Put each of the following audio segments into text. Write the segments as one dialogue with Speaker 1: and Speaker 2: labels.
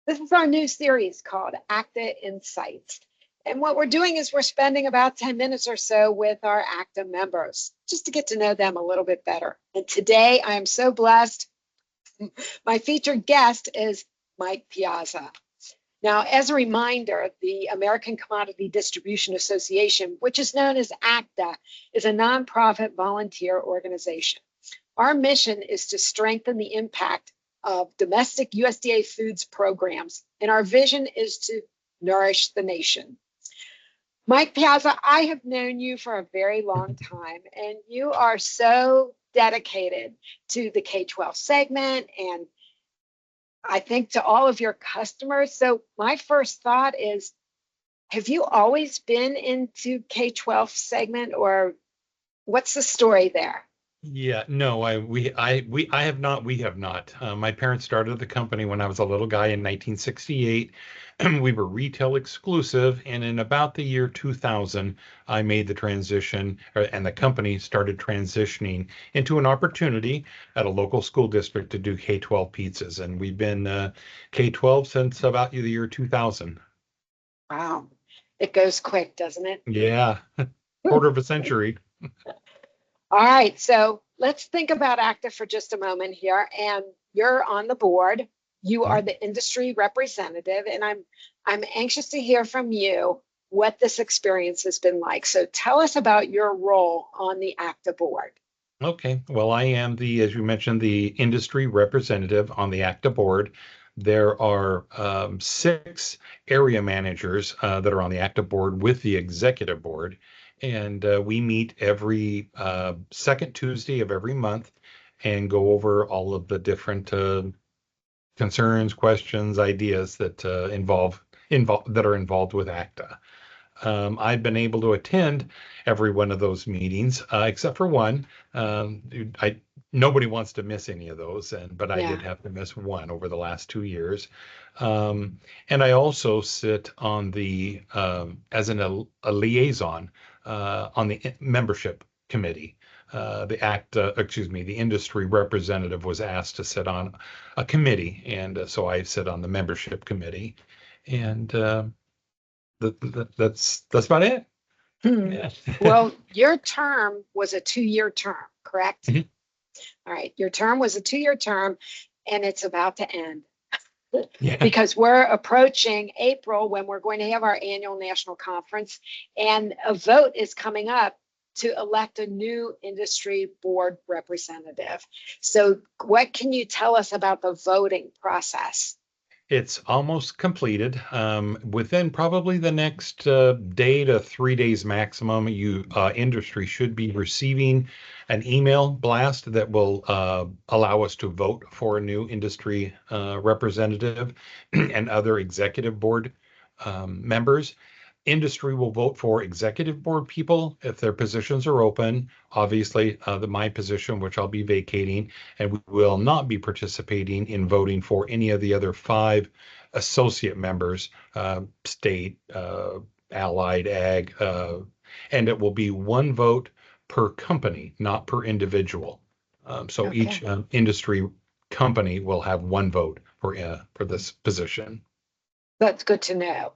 Speaker 1: This is our new series called ACDA Insights. And what we're doing is we're spending about 10 minutes or so with our ACDA members just to get to know them a little bit better. And today I am so blessed. My featured guest is Mike Piazza. Now, as a reminder, the American Commodity Distribution Association, which is known as ACDA, is a nonprofit volunteer organization. Our mission is to strengthen the impact of domestic USDA foods programs, and our vision is to nourish the nation. Mike Piazza, I have known you for a very long time, and you are so dedicated to the K-12 segment and I think to all of your customers. So my first thought is, have you always been into K-12 segment, or what's the story there?
Speaker 2: Yeah, no, I have not. We have not. My parents started the company when I was a little guy in 1968. We were retail exclusive, and in about the year 2000, I made the transition, and the company started transitioning into an opportunity at a local school district to do K-12 pizzas, and we've been K-12 since about the year 2000.
Speaker 1: Wow, it goes quick, doesn't it?
Speaker 2: Yeah, quarter of a century.
Speaker 1: All right, so let's think about ACDA for just a moment here. And you're on the board. You are the industry representative, and I'm anxious to hear from you what this experience has been like. So tell us about your role on the ACDA board.
Speaker 2: Okay, well, I am as you mentioned, the industry representative on the ACTA board. There are 6 area managers that are on the ACTA board with the executive board, and we meet every second Tuesday of every month and go over all of the different concerns, questions, ideas that that are involved with ACTA. I've been able to attend every one of those meetings, except for one. Nobody wants to miss any of those, but I did
Speaker 1: Yeah.
Speaker 2: have to miss one over the last 2 years. And I also sit on as a liaison on the membership committee. The industry representative was asked to sit on a committee, and so I sit on the membership committee, and that's about it.
Speaker 1: Hmm.
Speaker 2: Yeah.
Speaker 1: Well, your term was a 2-year term, correct?
Speaker 2: Mhm.
Speaker 1: All right, your term was a 2-year term, and it's about to end
Speaker 2: Yeah.
Speaker 1: because we're approaching April when we're going to have our annual national conference, and a vote is coming up to elect a new industry board representative. So, what can you tell us about the voting process?
Speaker 2: It's almost completed. Within probably the next day to 3 days maximum, industry should be receiving an email blast that will allow us to vote for a new industry representative and other executive board members. Industry will vote for executive board people if their positions are open. Obviously, my position, which I'll be vacating, and we will not be participating in voting for any of the other 5 associate members, state, allied, ag, and it will be one vote per company, not per individual. So each
Speaker 1: Okay.
Speaker 2: industry company will have one vote for this position.
Speaker 1: That's good to know.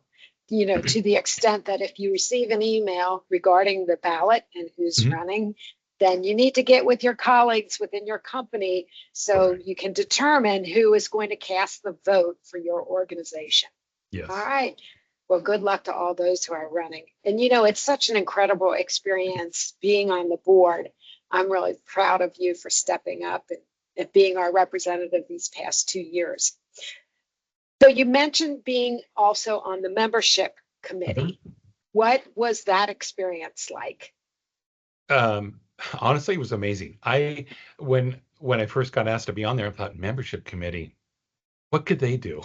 Speaker 1: To the extent that if you receive an email regarding the ballot and who's
Speaker 2: Mhm.
Speaker 1: running, then you need to get with your colleagues within your company so
Speaker 2: Correct.
Speaker 1: you can determine who is going to cast the vote for your organization. All
Speaker 2: Yes.
Speaker 1: right. Well, good luck to all those who are running. And it's such an incredible experience being on the board. I'm really proud of you for stepping up and being our representative these past 2 years. So you mentioned being also on the membership
Speaker 2: Mhm.
Speaker 1: committee. What was that experience like?
Speaker 2: Um, Honestly, it was amazing. When I first got asked to be on there, I thought membership committee, what could they do?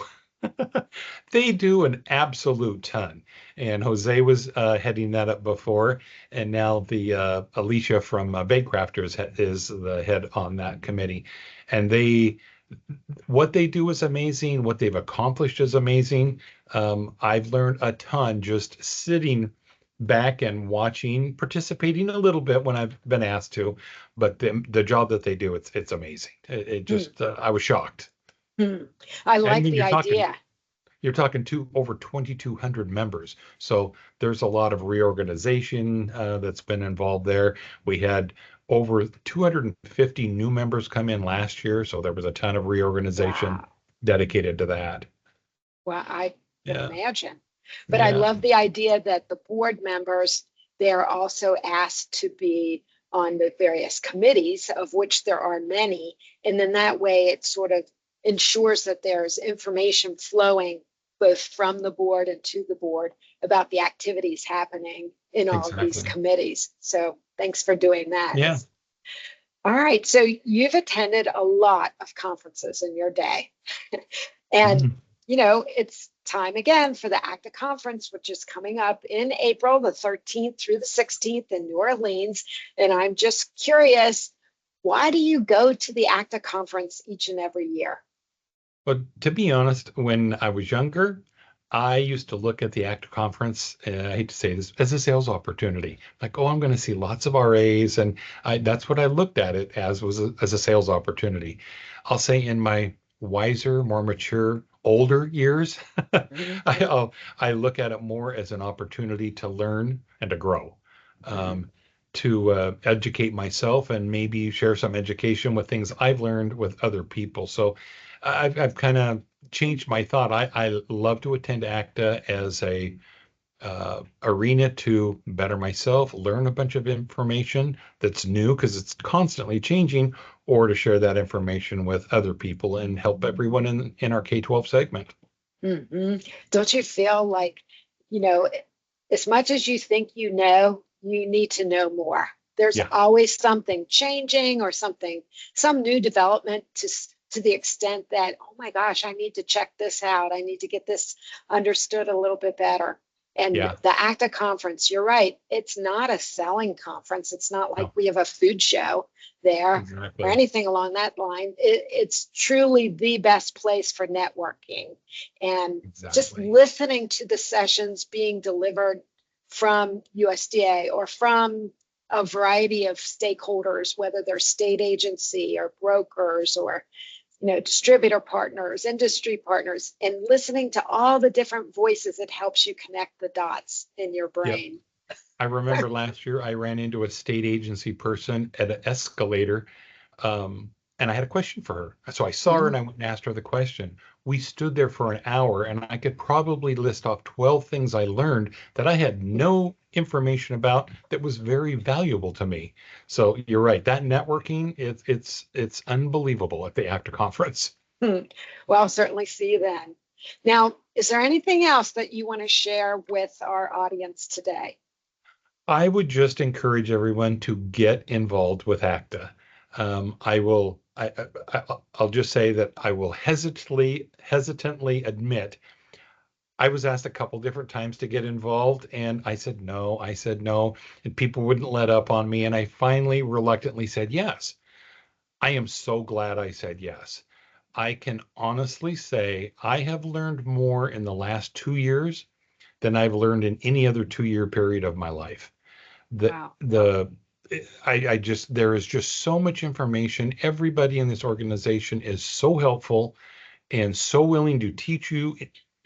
Speaker 2: They do an absolute ton. And Jose was heading that up before, and now the Alicia from Bakecrafters is the head on that committee. And what they do is amazing. What they've accomplished is amazing. I've learned a ton just sitting back and watching, participating a little bit when I've been asked to, but the job that they do, it's amazing. It
Speaker 1: Hmm,
Speaker 2: just I was shocked.
Speaker 1: hmm. I
Speaker 2: And
Speaker 1: like
Speaker 2: when
Speaker 1: the
Speaker 2: you're talking,
Speaker 1: idea.
Speaker 2: you're talking over 2,200 members. So there's a lot of reorganization that's been involved there. We had over 250 new members come in last year, so there was a ton of reorganization
Speaker 1: Wow.
Speaker 2: dedicated to that.
Speaker 1: Well, I can
Speaker 2: Yeah,
Speaker 1: imagine. But I
Speaker 2: yeah,
Speaker 1: love the idea that the board members, they're also asked to be on the various committees, of which there are many. And then that way it sort of ensures that there's information flowing both from the board and to the board about the activities happening in all of these
Speaker 2: exactly.
Speaker 1: committees. So thanks for doing that.
Speaker 2: Yeah.
Speaker 1: All right. So you've attended a lot of conferences in your day. And,
Speaker 2: Mhm.
Speaker 1: it's time again for the ACDA conference, which is coming up in April, the 13th through the 16th in New Orleans. And I'm just curious, why do you go to the ACDA conference each and every year?
Speaker 2: But to be honest, when I was younger, I used to look at the ACT conference, I hate to say this, as a sales opportunity. Like, oh, I'm going to see lots of RAs, and that's what I looked at it as, as a sales opportunity. I'll say in my wiser, more mature, older years,
Speaker 1: Mhm.
Speaker 2: I, I look at it more as an opportunity to learn and to grow,
Speaker 1: Mhm.
Speaker 2: um, to educate myself and maybe share some education with things I've learned with other people. So I've kind of changed my thought. I love to attend ACTA as a arena to better myself, learn a bunch of information that's new because it's constantly changing, or to share that information with other people and help everyone in our K-12 segment.
Speaker 1: Mhm. Don't you feel like, you know, as much as you think you need to know more. There's
Speaker 2: Yeah,
Speaker 1: always something changing or some new development to the extent that, oh my gosh, I need to check this out. I need to get this understood a little bit better. And
Speaker 2: yeah,
Speaker 1: the ACTA conference, you're right, it's not a selling conference. It's not like
Speaker 2: no,
Speaker 1: we have a food show there or
Speaker 2: exactly,
Speaker 1: anything along that line. It's truly the best place for networking. And just
Speaker 2: exactly.
Speaker 1: listening to the sessions being delivered from USDA or from a variety of stakeholders, whether they're state agency or brokers or distributor partners, industry partners, and listening to all the different voices, it helps you connect the dots in your
Speaker 2: Yep.
Speaker 1: brain.
Speaker 2: I remember last year I ran into a state agency person at an escalator. And I had a question for her. So I saw her and
Speaker 1: Mhm.
Speaker 2: I went and asked her the question. We stood there for an hour and I could probably list off 12 things I learned that I had no information about that was very valuable to me. So you're right. That networking, it's unbelievable at the ACTA conference.
Speaker 1: Well, I'll certainly see you then. Now, is there anything else that you want to share with our audience today?
Speaker 2: I would just encourage everyone to get involved with ACTA. I will. I'll just say that I will hesitantly admit I was asked a couple different times to get involved, and I said no. I said no, and people wouldn't let up on me, and I finally reluctantly said yes. I am so glad I said yes. I can honestly say I have learned more in the last 2 years than I've learned in any other 2 year period of my life. the
Speaker 1: Wow.
Speaker 2: the I just there is just so much information. Everybody in this organization is so helpful and so willing to teach you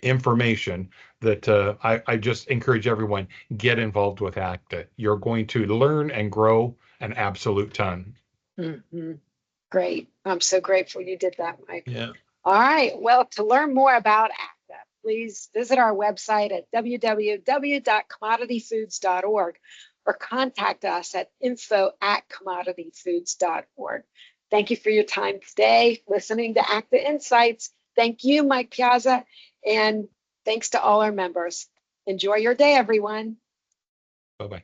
Speaker 2: information that I just encourage everyone get involved with ACTA. You're going to learn and grow an absolute ton.
Speaker 1: Mhm. Great. I'm so grateful you did that, Mike.
Speaker 2: Yeah.
Speaker 1: All right. Well, to learn more about ACTA, please visit our website at www.commodityfoods.org or contact us at info@commodityfoods.org. Thank you for your time today listening to ACTA Insights. Thank you, Mike Piazza, and thanks to all our members. Enjoy your day, everyone.
Speaker 2: Bye bye.